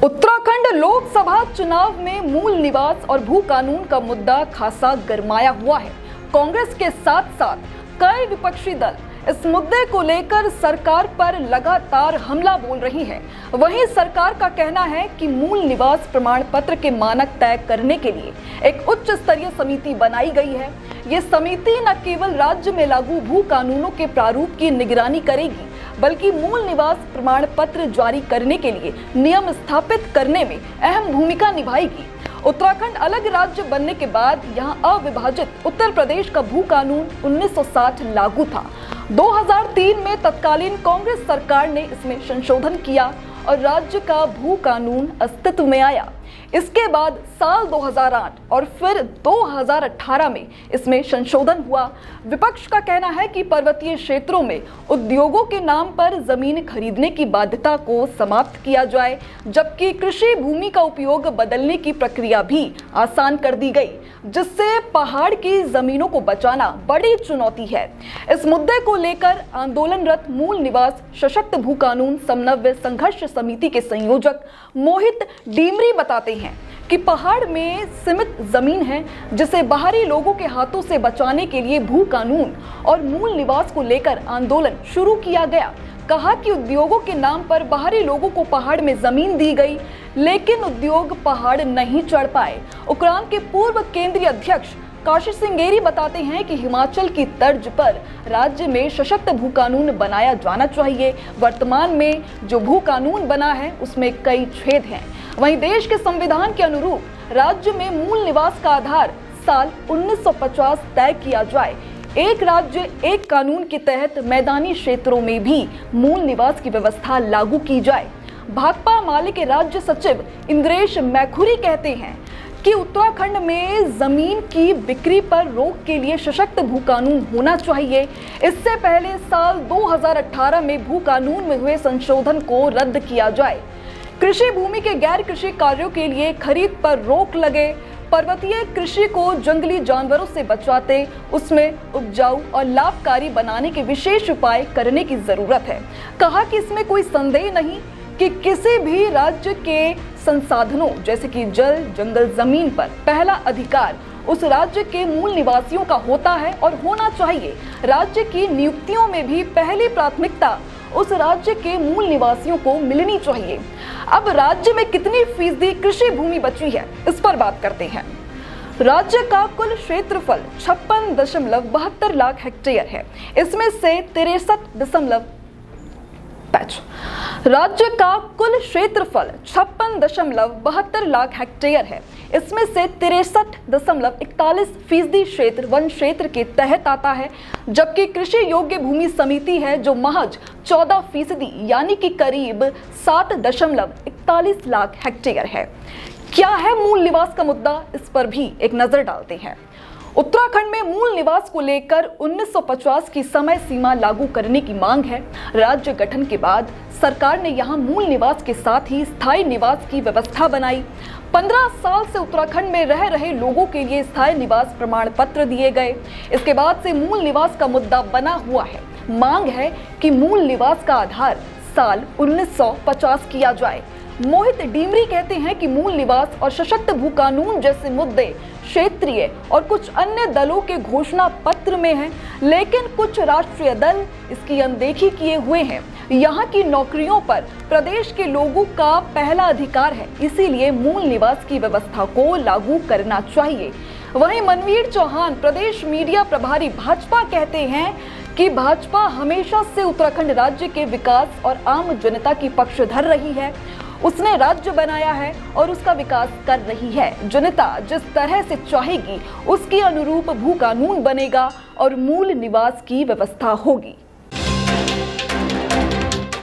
उत्तराखंड लोकसभा चुनाव में मूल निवास और भू कानून का मुद्दा खासा गरमाया हुआ है। कांग्रेस के साथ साथ कई विपक्षी दल इस मुद्दे को लेकर सरकार पर लगातार हमला बोल रही है। वहीं सरकार का कहना है कि मूल निवास प्रमाण पत्र के मानक तय करने के लिए एक उच्च स्तरीय समिति बनाई गई है। ये समिति न केवल राज्य में लागू भू कानूनों के प्रारूप की निगरानी करेगी, बल्कि मूल निवास प्रमाण पत्र जारी करने के लिए नियम स्थापित करने में अहम भूमिका निभाएगी। उत्तराखंड अलग राज्य बनने के बाद यहां अविभाजित उत्तर प्रदेश का भू कानून 1960 लागू था। 2003 में तत्कालीन कांग्रेस सरकार ने इसमें संशोधन किया और राज्य का भू कानून अस्तित्व में आया। इसके बाद साल 2008 और फिर 2018 में इसमें संशोधन हुआ। विपक्ष का कहना है कि पर्वतीय क्षेत्रों में उद्योगों के नाम पर जमीन खरीदने की बाध्यता को समाप्त किया जाए, जबकि कृषि भूमि का उपयोग बदलने की प्रक्रिया भी आसान कर दी गई, जिससे पहाड़ की जमीनों को बचाना बड़ी चुनौती है। इस मुद्दे को लेकर आंदोलनरत मूल निवास सशक्त भू कानून समन्वय संघर्ष समिति के संयोजक मोहित डीमरी बताते हैं कि पहाड़ में सीमित जमीन है, जिसे बाहरी लोगों के हाथों से बचाने के लिए भू कानून और मूल निवास को लेकर आंदोलन शुरू किया गया। कहा कि उद्योगों के नाम पर बाहरी लोगों को पहाड़ में जमीन दी गई, लेकिन उद्योग पहाड़ नहीं चढ़ पाए। उक्रांद के पूर्व केंद्रीय अध्यक्ष काशी सिंगेरी बताते हैं कि हिमाचल की तर्ज पर राज्य में सशक्त भू कानून बनाया जाना चाहिए। वर्तमान में जो भू कानून बना है उसमें कई छेद हैं। वहीं देश के संविधान के अनुरूप राज्य में मूल निवास का आधार साल 1950 तय किया जाए। एक राज्य एक कानून के तहत मैदानी क्षेत्रों में भी मूल निवास की व्यवस्था लागू की जाए। भाकपा माले के राज्य सचिव इंद्रेश मैखुरी कहते हैं कि उत्तराखंड में जमीन की बिक्री पर रोक के लिए सशक्त भू कानून होना चाहिए। इससे पहले साल 2018 में भू कानून में हुए संशोधन को रद्द किया जाए। कृषि भूमि के गैर कृषि कार्यों के लिए खरीद पर रोक लगे। पर्वतीय कृषि को जंगली जानवरों से बचाते उसमें उपजाऊ और लाभकारी बनाने के विशेष उपाय करने की जरूरत है। कहा कि इसमें कोई संदेह नहीं कि किसी भी राज्य के संसाधनों जैसे कि जल, जंगल, जमीन पर पहला अधिकार उस राज्य के मूल निवासियों का होता है और होना चाहिए। राज्य की नियुक्तियों में भी पहली प्राथमिकता उस राज्य के मूल निवासियो72 को मिलनी चाहिए। अब राज्य में कितनी फीसदी कृषि भूमि बची है, इस पर बात करते हैं। राज्य का कुल क्षेत्रफल 56.72 लाख हेक्टेयर है। इसमें से 63.5 राज्य का कुल क्षेत्रफल 56.72 लाख हेक्टेयर है। इसमें से 63.41% क्षेत्र वन क्षेत्र के तहत आता है, जबकि कृषि योग्य भूमि समिति है जो महज 14% यानी कि करीब 7.41 लाख हेक्टेयर है। क्या है मूल निवास का मुद्दा, इस पर भी एक नजर डालते हैं। उत्तराखंड में मूल निवास को लेकर 1950 की समय सीमा लागू करने की मांग है। राज्य गठन के बाद सरकार ने यहां मूल निवास के साथ ही स्थायी निवास की व्यवस्था बनाई। 15 साल से उत्तराखंड में रह रहे लोगों के लिए स्थायी निवास प्रमाण पत्र दिए गए। इसके बाद से मूल निवास का मुद्दा बना हुआ है। मांग है कि मूल निवास का आधार साल 1950 किया जाए। मोहित डीमरी कहते हैं कि मूल निवास और सशक्त भू कानून जैसे मुद्दे क्षेत्रीय और कुछ अन्य दलों के घोषणा पत्र में हैं, लेकिन कुछ राष्ट्रीय दल इसकी अनदेखी किए हुए हैं। यहाँ की नौकरियों पर प्रदेश के लोगों का पहला अधिकार है, इसीलिए मूल निवास की व्यवस्था को लागू करना चाहिए। वहीं मनवीर चौहान प्रदेश मीडिया प्रभारी भाजपा कहते हैं कि भाजपा हमेशा से उत्तराखंड राज्य के विकास और आम जनता की पक्षधर रही है। उसने राज्य बनाया है और उसका विकास कर रही है। जनता जिस तरह से चाहेगी उसके अनुरूप भू कानून बनेगा और मूल निवास की व्यवस्था होगी।